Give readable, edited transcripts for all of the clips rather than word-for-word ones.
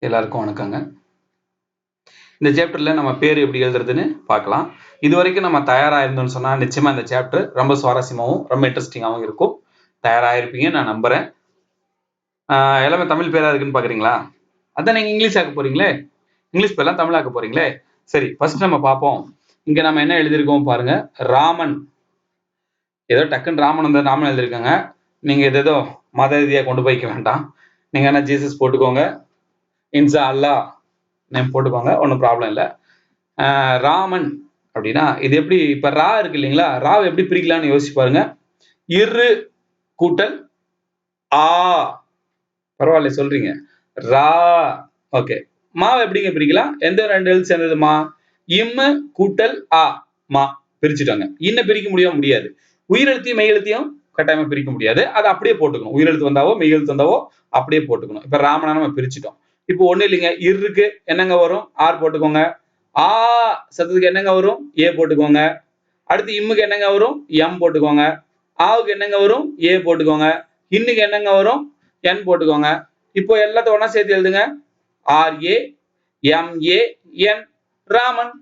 எல்லாருக்கும் வணக்கங்க. இந்த சாப்டர்ல நம்ம பேர் எப்படி எழுதுறதுன்னு பார்க்கலாம். இது வரைக்கும் நம்ம தயாரா இருந்தோம்னு சொன்னா நிச்சயமா இந்த சாப்டர் ரொம்ப சுவாரஸ்யமாகவும் ரொம்ப இன்ட்ரெஸ்டிங்காகவும் இருக்கும். தயாராயிருப்பீங்க நான் நம்புறேன். எல்லாமே தமிழ் பேரா இருக்குன்னு பாக்குறீங்களா? அதான் நீங்க இங்கிலீஷ் ஆக்க போறீங்களே. இங்கிலீஷ் பேர்லாம் தமிழ் ஆக்க போறீங்களே. சரி, ஃபர்ஸ்ட் நம்ம பார்ப்போம். இங்க நம்ம என்ன எழுதியிருக்கோம் பாருங்க. ராமன். ஏதோ டக்குன்னு ராமன் வந்து ராமன் எழுதியிருக்காங்க. நீங்க ஏதோ மத ரீதியா கொண்டு போய்க்க வேண்டாம். நீங்க என்ன ஜீசஸ் போட்டுக்கோங்க. இன்சா அல்லாஹ் நேம் போட்டுக்கோங்க, ஒன்றும் ப்ராப்ளம் இல்லை. ராமன் அப்படின்னா இது எப்படி இப்ப ரா இருக்கு இல்லைங்களா, ராவை எப்படி பிரிக்கலாம்னு யோசிச்சு பாருங்க. இரு கூட்டல் ஆ, பரவாயில்ல சொல்றீங்க. ரா. ஓகே, மாவை எப்படிங்க பிரிக்கலாம்? எந்த ரெண்டு எழுத்து சேர்ந்தது மா? இம்மு கூட்டல் ஆ, மா பிரிச்சுட்டாங்க. இன்ன பிரிக்க முடியாது. உயிரெழுத்தையும் மெய் எழுத்தையும் கட்டாயமா பிரிக்க முடியாது. அதை அப்படியே போட்டுக்கணும். உயிரெழுத்து வந்தாவோ மெய் எழுத்து வந்தாவோ அப்படியே போட்டுக்கணும். இப்ப ராமனா நம்ம பிரிச்சுட்டோம். இப்போ ஒண்ணு இல்லைங்க, இருக்கு என்னங்க வரும்? ஆர் போட்டுக்கோங்க. ஆ சத்தத்துக்கு என்னங்க வரும்? ஏ போட்டுக்கோங்க. அடுத்து இம்முக்கு என்னங்க வரும்? எம் போட்டுக்கோங்க. ஆவுக்கு என்னங்க வரும்? ஏ போட்டுக்கோங்க. இன்னுக்கு என்னங்க வரும்? என் போட்டுக்கோங்க. இப்போ எல்லாத்தையும் ஒண்ணா சேர்த்து எழுதுங்க. ஆர்ஏ எம்ஏ என், ராமன்.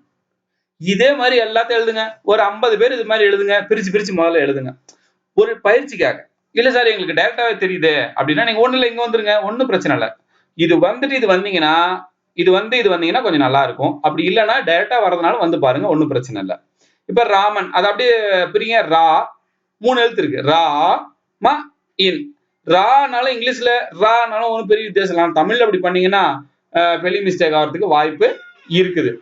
இதே மாதிரி எல்லாத்தையும் எழுதுங்க. ஒரு 50 பேர் இது மாதிரி எழுதுங்க. பிரிச்சு முதல்ல எழுதுங்க, ஒரு பயிற்சிக்காக. இல்ல சார் எங்களுக்கு டைரக்டாவே தெரியுது அப்படின்னா நீங்க ஒண்ணு இல்ல, இங்க வந்துருங்க, ஒன்னும் பிரச்சனை இல்லை. இது வந்துட்டு இது வந்தீங்கன்னா கொஞ்சம் நல்லா இருக்கும். அப்படி இல்லைன்னா டைரக்டா வர்றதுனால வந்து பாருங்க, ஒன்னும் பிரச்சனை இல்லை. இப்ப ராமன், அது அப்படியே பிரிங்க. ரா 3 எழுத்து இருக்கு. ரா ம இன். ரானாலும் இங்கிலீஷ்ல ரானாலும் ஒன்றும் பெரிய வித்தியாசம் இல்லை. தமிழ்ல அப்படி பண்ணீங்கன்னா பெரிய மிஸ்டேக் ஆகிறதுக்கு வாய்ப்பு இருக்குது.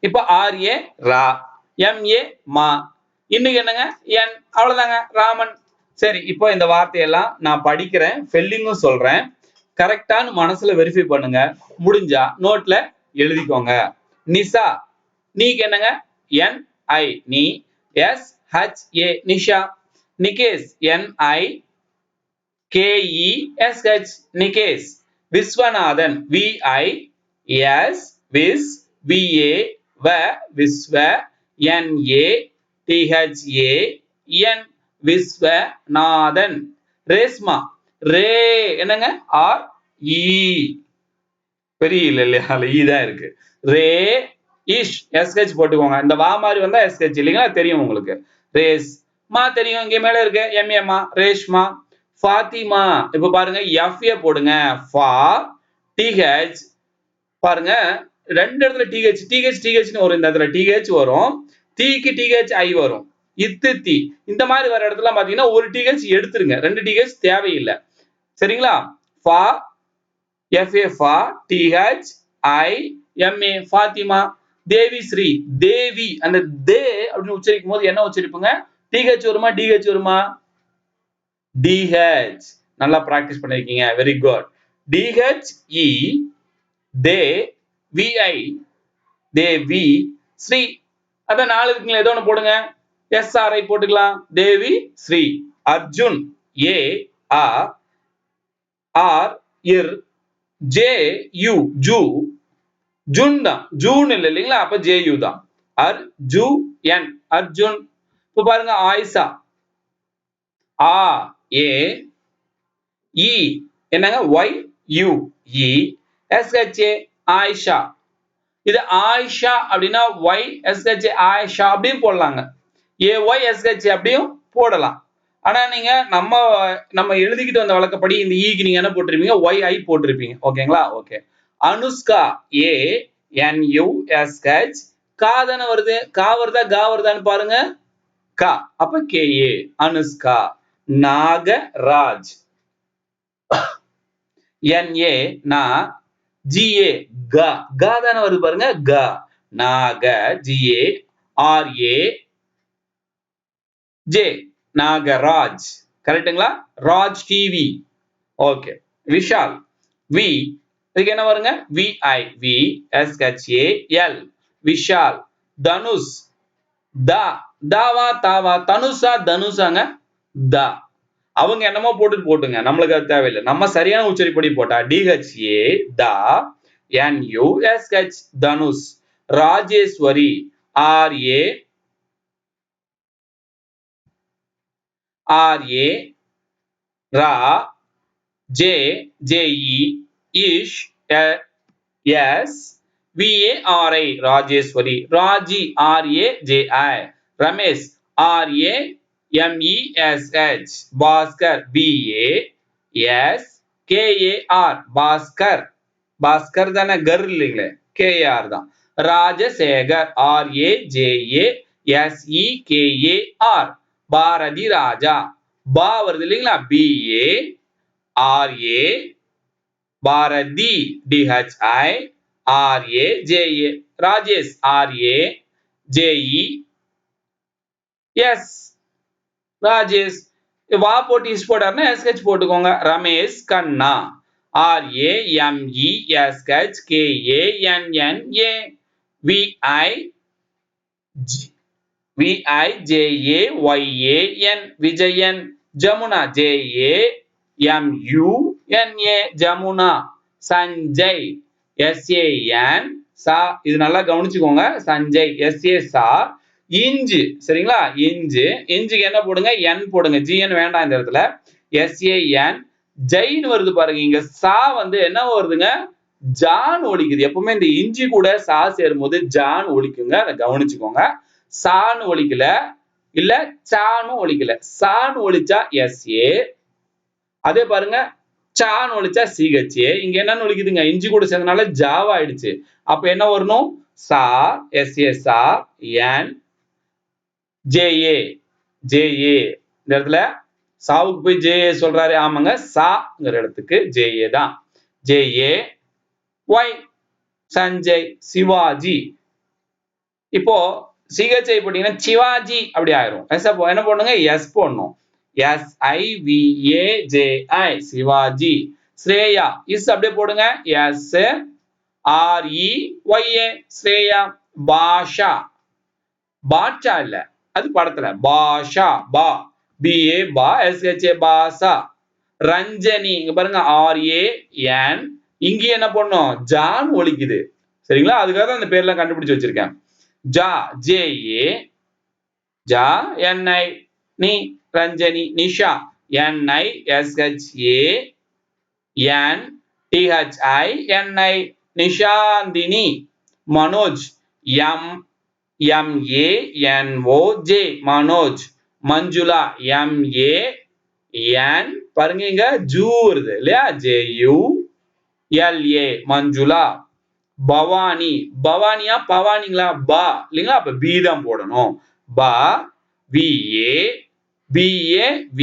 இப்ப ஆர்ஏ ரா, எம்ஏ மா, இன்னும் என்னங்க என், அவ்வளவுதாங்க ராமன். சரி, இப்போ இந்த வார்த்தையெல்லாம் நான் படிக்கிறேன், ஸ்பெல்லிங்கும் சொல்றேன். கரெக்டான மனசுல வெரிஃபை பண்ணுங்க. முடிஞ்சா நோட்ல எழுதிக்கோங்க. நிசா, நீக்கு என்னங்க? என் ஐ நீ, S H A Nisha. Nikesh N I K E S H Nikesh. Viswanathan V I S விஸ் வி ஏ வ விஸ்வ N A T H A N Viswanathan. Reshma ரே என்னங்க? ஆர் இ, பெரிய இல்லையா, ஈ தான் இருக்கு. ரே இஷ் எஸ்ஹெச் போட்டுக்கோங்க. இந்த வா மாதிரி வந்தா எஸ்ஹெச் இல்லைங்களா, தெரியும் உங்களுக்கு. ரேஸ் மா தெரியும், இங்க மேல இருக்கு எம்ஏமா, ரேஷ்மா. ஃபாத்திமா, இப்ப பாருங்க எஃப்ஏ போடுங்க. ஃபா டிஹெச் பாருங்க, ரெண்டு இடத்துல டிஹெச் டிஹெச் டிஹெச்னு வரும். இந்த இடத்துல டிஹெச் வரும், தீக்கு டிஹெச் ஐ வரும். இத்து தி, இந்த மாதிரி வர இடத்துல பாத்தீங்கன்னா ஒரு டிஹெச் எடுத்துருங்க, ரெண்டு டிஹெச் தேவையில்லை. சரிங்களா? ஃபா எஃப்ஏ ஃபா டிஹெச் ஐ எம்ஏ ஃபாத்திமா. தேவி ஸ்ரீ, தேவி, அந்த தே அப்படின்னு உச்சரிக்கும் போது என்ன உச்சரிப்புங்க? டிஹெச் வருமா டிஹெச் வருமா? டிஹெச். நல்லா பிராக்டிஸ் பண்ணிருக்கீங்க, வெரி குட். டிஹெச் இ தே விஐ தேவி ஸ்ரீ. அதான் 4 இருக்குங்களா, ஏதோ ஒன்று போடுங்க. எஸ்ஆர்ஐ போட்டுக்கலாம். தேவி ஸ்ரீ. அர்ஜுன் ஏ ஆ ஆர் இர் ஜே யு ஜூ. ஜூன் தான், ஜூன் இல்ல இல்லைங்களா, அப்ப ஜே யூ தான். அர் ஜூ என் அர்ஜுன். இப்ப பாருங்க ஆயிஷா, ஆ ஏ இ என்னங்க? Y U E S H A Ayesha. இது ஆயிஷா அப்படின்னா Y S H A Ayesha அப்படியும் போடலாங்க. ஏ ஒய் எஸ் ஹெச் அப்படியும் போடலாம். ஆனா நீங்க நம்ம எழுதிக்கிட்டு வந்த வழக்கப்படி இந்த ஈக்கு நீங்க என்ன போட்டிருப்பீங்க? ஒய் ஐ போட்டிருப்பீங்க. ஓகேங்களா? Okay. Anushka A N U S H. கா தானே வருது, கா வருதா கா வருதான்னு பாருங்க. கா, அப்ப கே ஏ அனுஷ்கா. நாகராஜ் என் ஏ நா, ஜி ஏ கா, கா தானே வருது பாருங்க, கா. நாக G A R A J Nagaraj. கரெக்ட்டுங்களா? Raj TV. Okay. Vishal we, இதுக்கு என்ன வருங்க? V I V S H A L Vishal. Dhanush தா, தாவா தாவா, தனுஷா தனுஷாங்க, தா. அவங்க என்னமோ போட்டுங்க, நம்மளுக்கு அது தேவையில்லை. நம்ம சரியான உச்சரிப்படி போட்டா டிஹெச்ஏ தா, N U S H Dhanush. Rajeshwari R A R A ரா J J E ish yes VARI Rajeswari Raji RAJI Ramesh RAMESH Bhaskar BAS KAR Bhaskar Bhaskar தானே கர் இல்லைங்களே KAR தான் ராஜசேகர் RAJASEKAR பாரதி ராஜா பா வருது இல்லைங்களா BA RA Bharathi DHI RAJA Rajesh RAJES Rajesh வா போட்டு is போட்டாருன்னா SH போட்டுக்கோங்க Ramesh Kanna RAMESHKANNA VIJAYAN Vijayan Jamuna JAMUNA Jamuna Sanjay SAN சா இது நல்லா கவனிச்சுக்கோங்க சஞ்சய் SA சா இஞ்சு சரிங்களா இஞ்சுக்கு என்ன போடுங்க N போடுங்க GN வேண்டாம் இந்த இடத்துல SAN ஜெயின் வருது பாருங்க இங்க சா வந்து என்ன வருதுங்க ஜான் ஒலிக்குது எப்பவுமே இந்த இஞ்சி கூட சா சேரும்போது ஜான் ஒலிக்குங்க அதை கவனிச்சுக்கோங்க சான்னு ஒலிக்கல இல்ல சான்னு ஒலிக்கல சான்னு ஒலிச்சா SA அதே பாருங்க சான்னு ஒலிச்சா CHA இங்க என்னன்னு ஒலிக்குதுங்க இஞ்சி கூட சேர்ந்தனால ஜாவா ஆயிடுச்சு அப்ப என்ன வரணும் சா SA சா N JA இந்த இடத்துல சாவுக்கு போய் JA சொல்றாரு ஆமாங்க சாங்கிற இடத்துக்கு JA தான் JA Y சஞ்சய் சிவாஜி இப்போ CHI போட்டீங்கன்னா சிவாஜி அப்படி ஆயிரும் என்ன பண்ணுங்க S போடணும் SIVAJI சிவாஜி ஸ்ரேயா இஸ் அப்படியே போடுங்க SREYA ஸ்ரேயா பாஷா பாட்சா இல்ல அது படத்துல பாஷா பா BA பா SHA பாசா ரஞ்சனி இங்க பாருங்க RAN இங்க என்ன பண்ணும் ஜான் ஒலிக்குது சரிங்களா அதுக்காக தான் அந்த பேர்லாம் கண்டுபிடிச்சு வச்சிருக்கேன் ஜா JA ஜா NI நீ Ranjani Nisha NISHA N THI NI Nishanthini Manoj MANOJ Manoj Manjula MAN பாருங்க இங்க ஜூ வருது இல்லையா JULA மஞ்சுளா பவானி பவானியா பவானிங்களா பா இல்லைங்களா அப்ப பி தான் போடணும் பா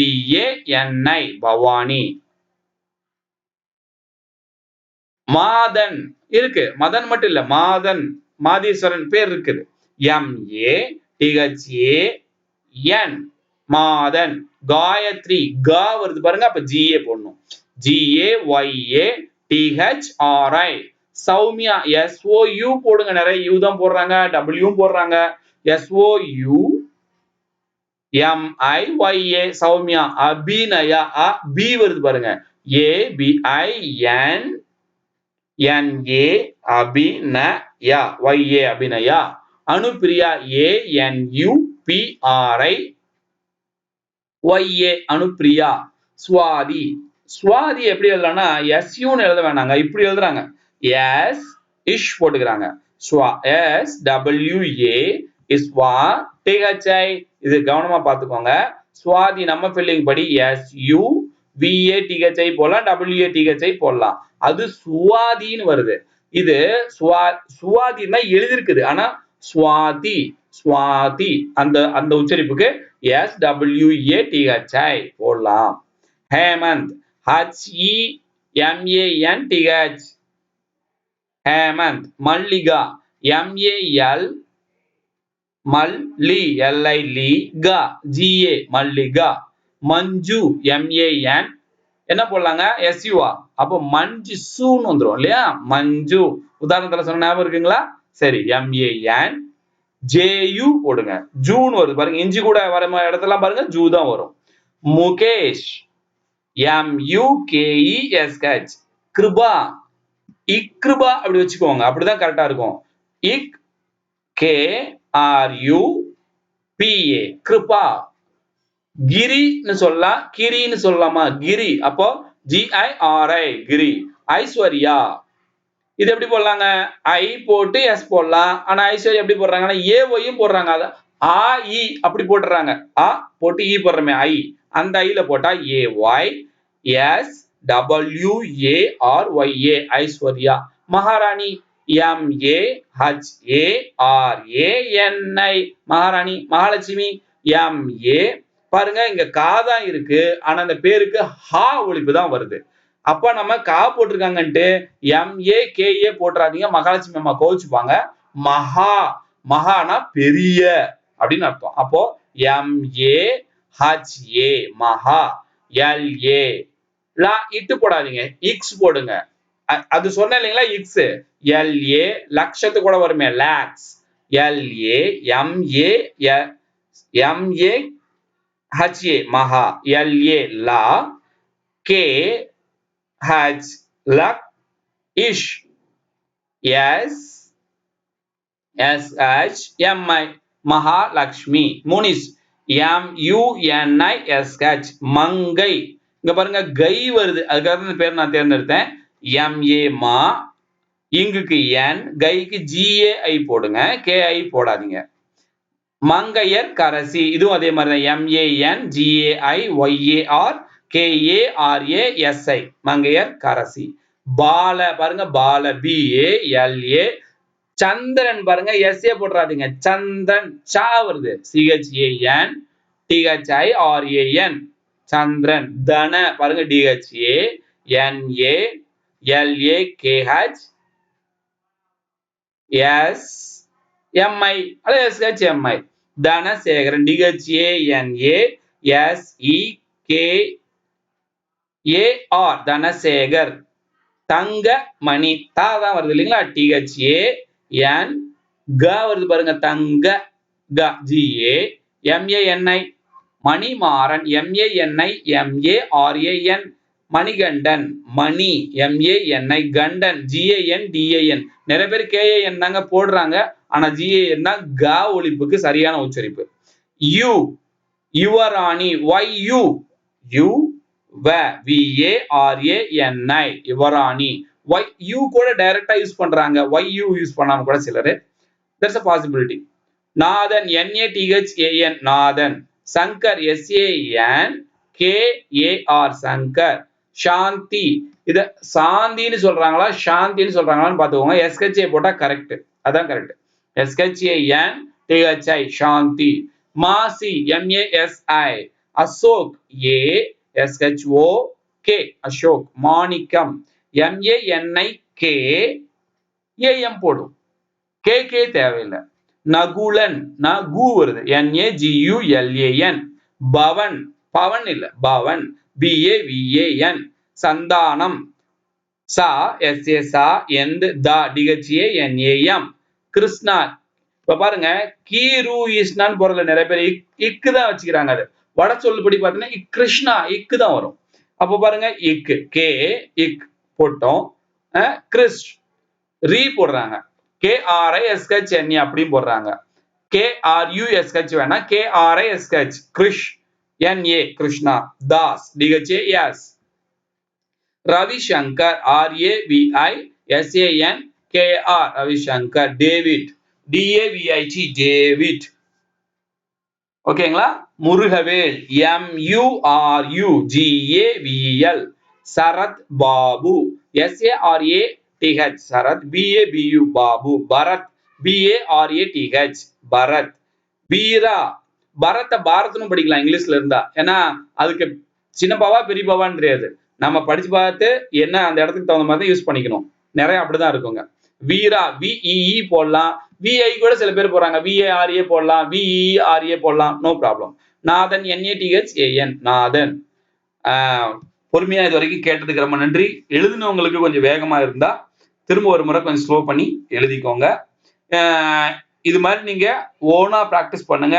VAVANI பவானி மாதன் இருக்கு மதன் மட்டும் இல்ல மாதன் மாதீஸ்வரன் பேர் இருக்குது MATHAN மாதன் காயத்ரி கா வருது பாருங்க அப்ப GA போடணும் GAYATHRI சௌமியா SOU போடுங்க நிறைய U தான் போடுறாங்க W போடுறாங்க SOU MIYA Soumya Abhinaya B வருது பாருங்க ABINNA Abhinaya YA Abhinaya Anupriya ANUPRIYA Anupriya Swathi Swathi எப்படி எழுதலாம்னா SUன்னு எழுத வேணாங்க இப்படி எழுதுறாங்க இஷ் போட்டுக்கிறாங்க SWA இஸ்வா THI இது கவனமா பாத்துக்கோங்க சுவாதி நம்ம ஃபில்லிங் படி SUVATHI போடலாம் WATHI போடலாம் அது சுவாதின்னு வருது இது சுவாதின்னா எழுதிருக்குது ஆனா சுவாதி சுவாதி அந்த உச்சரிப்புக்கு SWATHI போடலாம் ஹேமந்த் HEMANTH ஹேமந்த் மல்லிகா MAL மல்லி LI GA மல்லிகா மஞ்சு MAN என்ன போடலாங்க SUவா அப்போ மஞ்சு சூன்னு வந்துரும் இல்லையா மஞ்சு உதாரணத்துல சொன்ன ஞாபகம் இருக்குங்களா சரி MAN JU போடுங்க ஜூன் வருது பாருங்க இஞ்சி கூட வர இடத்துல பாருங்க ஜூ தான் வரும் முகேஷ் MUKESH கிருபா இக்ருபா அப்படி வச்சுக்கோங்க அப்படிதான் கரெக்டா இருக்கும் KRUPA கிருபா கிரின்னு சொல்லலாம் கிரின்னு சொல்லலாமா கிரி அப்போ GIRI கிரி ஐஸ்வர்யா. இது எப்படி போடலாங்க? ஐ போட்டு எஸ் போடலாம். ஆனா ஐஸ்வர்யா எப்படி போடுறாங்கன்னா ஏஒயும் போடுறாங்க. அது ஆ இ அப்படி போட்டுறாங்க. ஆ போட்டு இ போடுறமே ஐ. அந்த ஐல போட்டா A Y S W A R Y A Aishwarya. Maharani M A H A R A N I Maharani. Mahalakshmi M A பாருங்க இங்க கா தான் இருக்கு. ஆனா அந்த பேருக்கு ஹா ஒலிப்பு தான் வருது. அப்ப நம்ம கா போட்டிருக்காங்கன்ட்டு எம் ஏ கே ஏ போட்டுறாதீங்க. மகாலட்சுமி அம்மா கோவிச்சுப்பாங்க. மகா மகானா பெரிய அப்படின்னு அர்த்தம். அப்போ M A H A Maha L A லா இட்டு போடாதீங்க. இக்ஸ் போடுங்க. அது சொன்ன இல்லைங்களா இக்ஸ் எல் ஏ லட்சத்து கூட வருமே lakhs L A M A M A H A Maha L A லா கே ஹச் லக் இஷ் S S H M I Mahalakshmi. Munis M U N I S H Mangai. இங்க பாருங்க கை வருது. அதுக்காக இந்த பேர் நான் தேர்ந்தெடுத்தேன். எம் ஏ மா இங்குக்கு என் கைக்கு ஜிஏஐ போடுங்க. கேஐ போடாதீங்க. மங்கையர் கரசி இதுவும் அதே மாதிரி தான். எம்ஏஎன் ஜிஏஐ ஒய்ஏஆர் கேஏஆர்ஏஎஸ்ஐ மங்கையர் கரசி. பால பாருங்க பால பிஏஎல்ஏ. சந்திரன் பாருங்க எஸ்ஏ போட்டுறாதீங்க. சந்திரன் சா வருது. சிஹெச்ஏஎன் டிஹெச்ஐஆர்ஏஎன் சந்திரன். தன பாருங்க T H A N A L A K H S M I அல்ல S H M I Dhanasekaran T H A N A S E K A R Dhanasekar. Thangamani தா தான் வருது இல்லைங்களா? டிஹெச்ஏஎன் க வருது பாருங்க தங்க க GA MANI Manimaran MANI எம்ஏஆர்ஏஎன் Manikandan மணி எம்ஏஎன்ஐ கண்டன் ஜிஏஎன் டிஏஎன். நிறைய பேர் கேஏஎன் தாங்க போடுறாங்க. ஆனா ஜிஏஎன் தான் க ஒலிப்புக்கு சரியான உச்சரிப்பு. You Yuvarani why you you VARANI Yuvarani. Why you கூட டைரக்டா யூஸ் பண்றாங்க. ஒய் யூ யூஸ் பண்ணாம கூட சிலரு. there's a possibility. Nathan NATHAN Nathan. Shankar SANKAR Shankar. சாந்தி இத சாந்தின்னு சொல்றாங்களா சாந்தின்னு சொல்றாங்களான்னு பாத்துக்கோங்க. SHA போட்டா கரெக்ட். அதான் correct. SHANTHI Shanthi. Masi MASI Ashok ASHOK Ashok. Manickam MANIK AM போடும். KK தேவையில்லை. நகுலன் நகு வருது NAGULAN. பவன் பவன் இல்ல பவன் BAVAN. சந்தானம் சா SA எந்த தா DHANAM. கிருஷ்ணா இப்ப பாருங்க கீரு இஸ்னான்னு போறதுல நிறைய பேர் இக்கு தான் வச்சுக்கிறாங்க. அது வட சொல்லுபடி பாத்தீங்கன்னா கிருஷ்ணா இக்கு தான் வரும். அப்ப பாருங்க இக்கு கே இக் போட்டோம். கிறிஸ் ரீ போடுறாங்க. KRISHNE அப்படியும் போடுறாங்க. KRUSH வேணா KRISH Krish NA Krishna. Das DHAS. Ravishankar RAVISANKR Ravishankar. David DAVIT David. ஓகேங்களா? Murugavel MURUGAVL. Sarath Babu SARATH Sarath. BABU Babu. Bharat BARATH Bharat. வீரா பரத பாரத்னு படிக்கலாம் இங்கிலீஷ்ல இருந்தா. ஏன்னா அதுக்கு சின்னப்பாவா பெரியப்பாவான்னு தெரியாது. நம்ம படிச்சு பார்த்து என்ன அந்த இடத்துக்கு தகுந்த மாதிரி யூஸ் பண்ணிக்கணும். நிறைய அப்படிதான் இருக்குங்க. வீரா VEE போடலாம். VI கூட சில பேர் போறாங்க. VARA போடலாம். VERA போடலாம். No problem. Nathan NATHAN Nathan. பொறுமையா இது வரைக்கும் கேட்டதுக்கு ரொம்ப நன்றி. எழுதினவங்களுக்கு கொஞ்சம் வேகமா இருந்தா திரும்ப ஒரு முறை கொஞ்சம் ஸ்லோ பண்ணி எழுதிக்கோங்க. இது மாதிரி நீங்க ஓனா பிராக்டிஸ் பண்ணுங்க.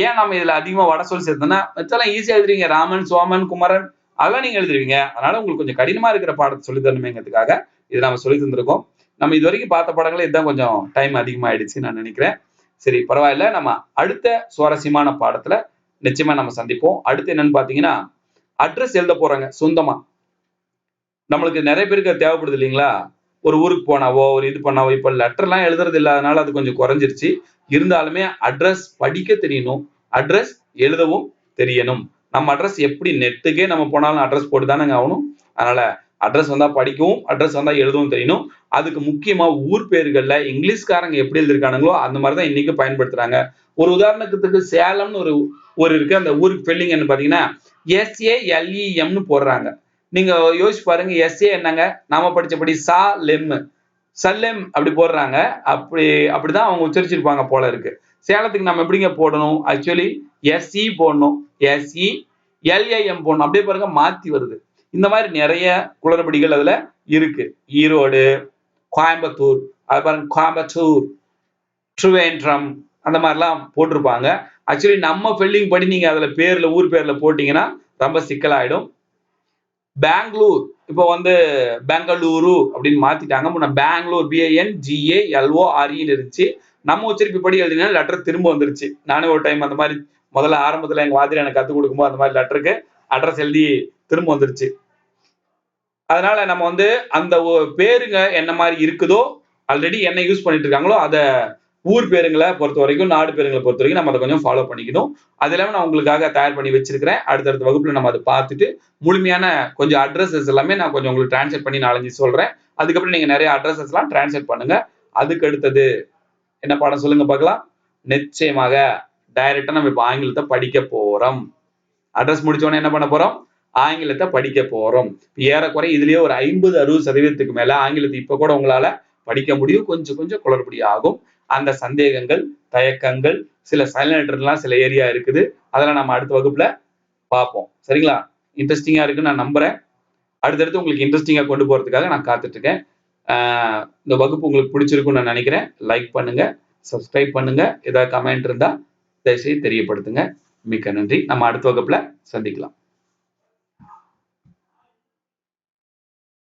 ஏன் நம்ம இதுல அதிகமா வட சொல் சேர்த்தோம்னா மத்தெல்லாம் ஈஸியா எழுதுறீங்க. ராமன் சோமன் குமரன் அதெல்லாம் நீங்க எழுதுவீங்க. அதனால உங்களுக்கு கொஞ்சம் கடினமா இருக்கிற பாடத்தை சொல்லி தரணுமேங்கிறதுக்காக இது நம்ம சொல்லி தந்திருக்கோம். நம்ம இது வரைக்கும் பார்த்த பாடங்களே இதுதான் கொஞ்சம் டைம் அதிகமாயிடுச்சு நான் நினைக்கிறேன். சரி பரவாயில்ல. நம்ம அடுத்த சுவாரஸ்யமான பாடத்துல நிச்சயமா நம்ம சந்திப்போம். அடுத்து என்னன்னு பாத்தீங்கன்னா அட்ரஸ் எழுத போறாங்க சொந்தமா. நம்மளுக்கு நிறைய பேருக்கு அது தேவைப்படுது இல்லைங்களா? ஒரு ஊருக்கு போனாவோ ஒரு இது பண்ணாவோ இப்ப லெட்டர்லாம் எழுதுறது இல்லாதனால அது கொஞ்சம் குறைஞ்சிருச்சு. இருந்தாலுமே அட்ரஸ் படிக்க தெரியணும். அட்ரஸ் எழுதவும் தெரியணும். நம்ம அட்ரஸ் எப்படி நெட்டுக்கே நம்ம போனாலும் அட்ரஸ் போட்டு தானங்க ஆகணும். அதனால அட்ரஸ் வந்தா படிக்கவும் அட்ரஸ் வந்தா எழுதவும் தெரியணும். அதுக்கு முக்கியமா ஊர் பேர்கள்ல இங்கிலீஷ்காரங்க எப்படி எழுதிருக்கானுங்களோ அந்த மாதிரி தான் இன்னைக்கு பயன்படுத்துறாங்க. ஒரு உதாரணத்துக்கு சேலம்னு ஒரு ஊர் இருக்கு. அந்த ஊருக்கு ஸ்பெல்லிங் என்ன பாத்தீங்கன்னா SALEMன்னு போடுறாங்க. நீங்க யோசிச்சு பாருங்க. SA என்னங்க? நாம படிச்சபடி சா லெம் சல்லம் அப்படி போடுறாங்க. அப்படிதான் அவங்க உச்சரிச்சிருப்பாங்க போல இருக்கு. சேலத்துக்கு நம்ம எப்படிங்க போடணும்? ஆக்சுவலி SE போடணும். SELAM போடணும். அப்படியே பாருங்க மாத்தி வருது. இந்த மாதிரி நிறைய குளறுபடிகள் அதுல இருக்கு. ஈரோடு, கோயம்புத்தூர், அது பாருங்க கோயம்புத்தூர், ட்ரிவேண்ட்ரம் அந்த மாதிரிலாம் போட்டிருப்பாங்க. ஆக்சுவலி நம்ம ஸ்பெல்லிங் படி நீங்க அதுல பேர்ல ஊர் பேர்ல போட்டீங்கன்னா ரொம்ப சிக்கலாயிடும். பெங்களூர் இப்போ வந்து பெங்களூரு அப்படின்னு மாத்திட்டாங்க. முன்ன பெங்களூர் BANGALORE இருந்துச்சு. நம்ம உச்சரிப்பு படி எழுதினா லெட்டர் திரும்ப வந்துருச்சு. நானே ஒரு டைம் அந்த மாதிரி முதல்ல ஆரம்பத்துல எங்க வாத்தியார் எனக்கு கத்துக் கொடுக்கும்போது அந்த மாதிரி லெட்டருக்கு அட்ரஸ் எழுதி திரும்ப வந்துருச்சு. அதனால நம்ம வந்து அந்த பேருங்க என்ன மாதிரி இருக்குதோ ஆல்ரெடி என்ன யூஸ் பண்ணிட்டு இருக்காங்களோ அதை ஊர் பேருங்களை பொறுத்த வரைக்கும் நாடு பேருங்களை பொறுத்த வரைக்கும் நம்ம அதை கொஞ்சம் ஃபாலோ பண்ணிக்கணும். அது இல்லாமல் நான் உங்களுக்காக தயார் பண்ணி வச்சிருக்கிறேன். அடுத்தடுத்த வகுப்புல நம்ம அதை பார்த்துட்டு முழுமையான கொஞ்சம் அட்ரஸஸ் எல்லாமே நான் கொஞ்சம் உங்களுக்கு டிரான்ஸ்லேட் பண்ணி நாலஞ்சு சொல்றேன். அதுக்கப்புறம் நீங்க நிறைய அட்ரஸஸ் எல்லாம் டிரான்ஸ்லேட் பண்ணுங்க. அதுக்கு அடுத்தது என்ன பாடம் சொல்லுங்க பார்க்கலாம். நிச்சயமாக டைரக்டா நம்ம இப்ப ஆங்கிலத்தை படிக்க போறோம். அட்ரஸ் முடிச்சோடனே என்ன பண்ண போறோம்? ஆங்கிலத்தை படிக்க போறோம். ஏறக்குறை இதுலயே ஒரு 50-60% மேல ஆங்கிலத்தை இப்ப கூட உங்களால படிக்க முடியும். கொஞ்சம் கொஞ்சம் குளறுபடி ஆகும். அந்த சந்தேகங்கள், தயக்கங்கள், சில சைலண்ட் சில ஏரியா இருக்குது. அதெல்லாம் நம்ம அடுத்த வகுப்புல பார்ப்போம். சரிங்களா? இன்ட்ரெஸ்டிங்கா இருக்குன்னு நான் நம்புறேன். அடுத்தடுத்து உங்களுக்கு இன்ட்ரெஸ்டிங்கா கொண்டு போறதுக்காக நான் காத்துட்டு இருக்கேன். இந்த வகுப்பு உங்களுக்கு பிடிச்சிருக்கும்னு நான் நினைக்கிறேன். லைக் பண்ணுங்க, சப்ஸ்கிரைப் பண்ணுங்க. ஏதாவது கமெண்ட் இருந்தா தயவுசெய்து தெரியப்படுத்துங்க. மிக்க நன்றி. நம்ம அடுத்த வகுப்புல சந்திக்கலாம்.